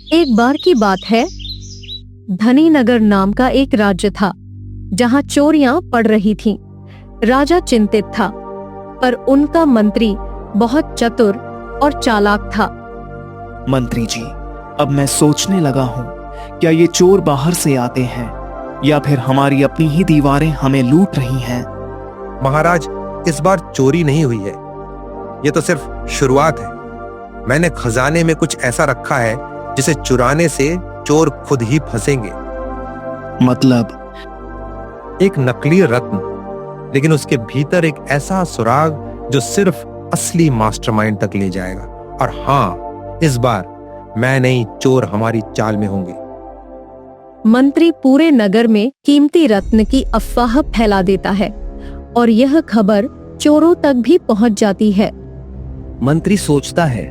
एक बार की बात है, धनी नगर नाम का एक राज्य था जहां चोरियां पड़ रही थीं। राजा चिंतित था, पर उनका मंत्री बहुत चतुर और चालाक था। मंत्री जी, अब मैं सोचने लगा हूँ, क्या ये चोर बाहर से आते हैं या फिर हमारी अपनी ही दीवारें हमें लूट रही हैं? महाराज, इस बार चोरी नहीं हुई है। ये तो सिर्फ शुरुआत है। मैंने खजाने में कुछ ऐसा रखा है जिसे चुराने से चोर खुद ही फंसेंगे। मतलब? एक नकली रत्न, लेकिन उसके भीतर एक ऐसा सुराग जो सिर्फ असली मास्टरमाइंड तक ले जाएगा। और हाँ, इस बार मैं नहीं, चोर हमारी चाल में होंगे। मंत्री पूरे नगर में कीमती रत्न की अफवाह फैला देता है और यह खबर चोरों तक भी पहुंच जाती है। मंत्री सोचता है,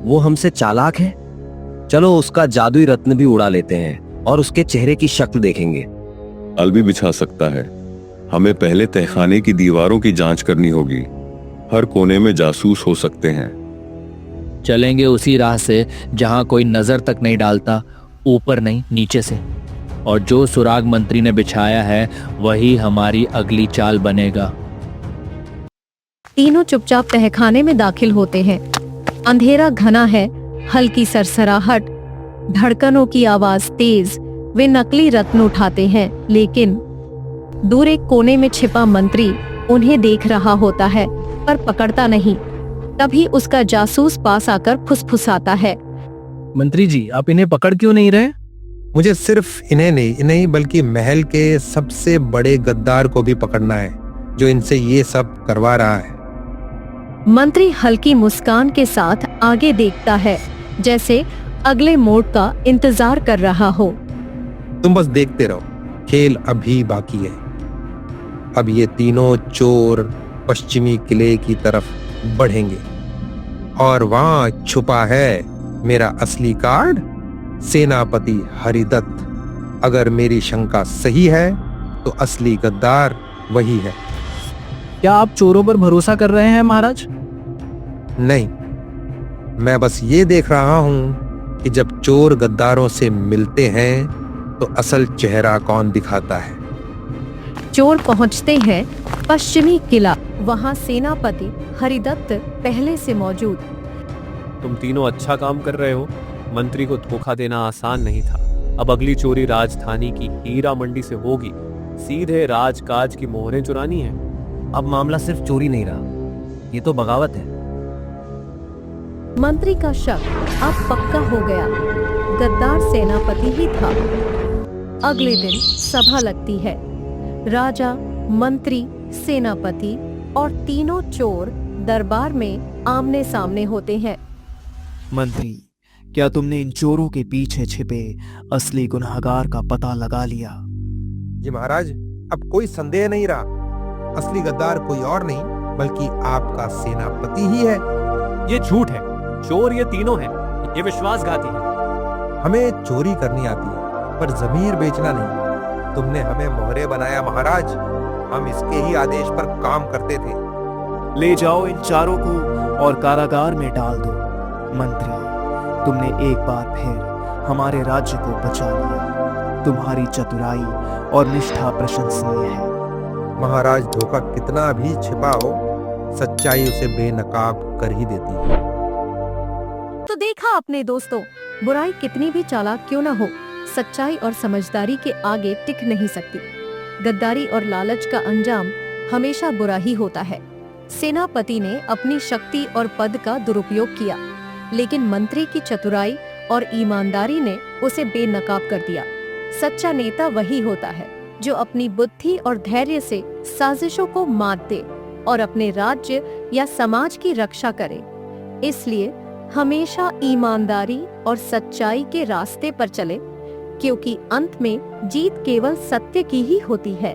वो हमसे चालाक है। चलो उसका जादुई रत्न भी उड़ा लेते हैं और उसके चेहरे की शक्ल देखेंगे। जाल भी बिछा सकता है। हमें पहले तहखाने की दीवारों की जांच करनी होगी। हर कोने में जासूस हो सकते हैं। चलेंगे उसी राह से जहां कोई नजर तक नहीं डालता, ऊपर नहीं नीचे से। और जो सुराग मंत्री ने बिछाया है वही हमारी अगली चाल बनेगा। तीनों चुपचाप तहखाने में दाखिल होते हैं। अंधेरा घना है, हल्की सरसराहट, धड़कनों की आवाज तेज। वे नकली रत्न उठाते हैं, लेकिन दूर एक कोने में छिपा मंत्री उन्हें देख रहा होता है, पर पकड़ता नहीं। तभी उसका जासूस पास आकर फुसफुसाता है, मंत्री जी, आप इन्हें पकड़ क्यों नहीं रहे? मुझे सिर्फ इन्हें नहीं बल्कि महल के सबसे बड़े गद्दार को भी पकड़ना है, जो इनसे ये सब करवा रहा है। मंत्री हल्की मुस्कान के साथ आगे देखता है, जैसे अगले मोड़ का इंतजार कर रहा हो। तुम बस देखते रहो, खेल अभी बाकी है। अब ये तीनों चोर पश्चिमी किले की तरफ बढ़ेंगे और वहां छुपा है मेरा असली कार्ड, सेनापति हरिदत्त। अगर मेरी शंका सही है तो असली गद्दार वही है। क्या आप चोरों पर भरोसा कर रहे हैं महाराज? नहीं, मैं बस ये देख रहा हूं कि जब चोर गद्दारों से मिलते हैं तो असल चेहरा कौन दिखाता है। चोर पहुंचते हैं पश्चिमी किला। वहां सेनापति हरिदत्त पहले से मौजूद। तुम तीनों अच्छा काम कर रहे हो। मंत्री को धोखा देना आसान नहीं था। अब अगली चोरी राजधानी की हीरा मंडी से होगी। सीधे राजकाज की मोहरें चुरानी है। अब मामला सिर्फ चोरी नहीं रहा, ये तो बगावत है। मंत्री का शक अब पक्का हो गया, गद्दार सेनापति ही था। अगले दिन सभा लगती है। राजा, मंत्री, सेनापति और तीनों चोर दरबार में आमने सामने होते हैं। मंत्री, क्या तुमने इन चोरों के पीछे छिपे असली गुनहगार का पता लगा लिया? जी महाराज, अब कोई संदेह नहीं रहा। असली गद्दार कोई और नहीं बल्कि आपका सेनापति ही है। ये झूठ है। चोर ये तीनों हैं। ये विश्वासघाती है। हमें चोरी करनी आती है, पर जमीर बेचना नहीं। तुमने हमें मोहरे बनाया महाराज। हम इसके ही आदेश पर काम करते थे। ले जाओ इन चारों को और कारागार में डाल दो। मंत्री, तुमने एक बार फिर हमारे राज्य को बचा लिया। तुम्हारी चतुराई और निष्ठा प्रशंसनीय है। महाराज, धोखा कितना भी छिपा हो, सच्चाई उसे बेनकाब कर ही देती है। तो देखा आपने दोस्तों, बुराई कितनी भी चालाक क्यों न हो, सच्चाई और समझदारी के आगे टिक नहीं सकती। गद्दारी और लालच का अंजाम हमेशा बुरा ही होता है। सेनापति ने अपनी शक्ति और पद का दुरुपयोग किया, लेकिन मंत्री की चतुराई और ईमानदारी ने उसे बेनकाब कर दिया। सच्चा नेता वही होता है जो अपनी बुद्धि और धैर्य से साजिशों को मात दे और अपने राज्य या समाज की रक्षा करे। इसलिए हमेशा ईमानदारी और सच्चाई के रास्ते पर चले, क्योंकि अंत में जीत केवल सत्य की ही होती है।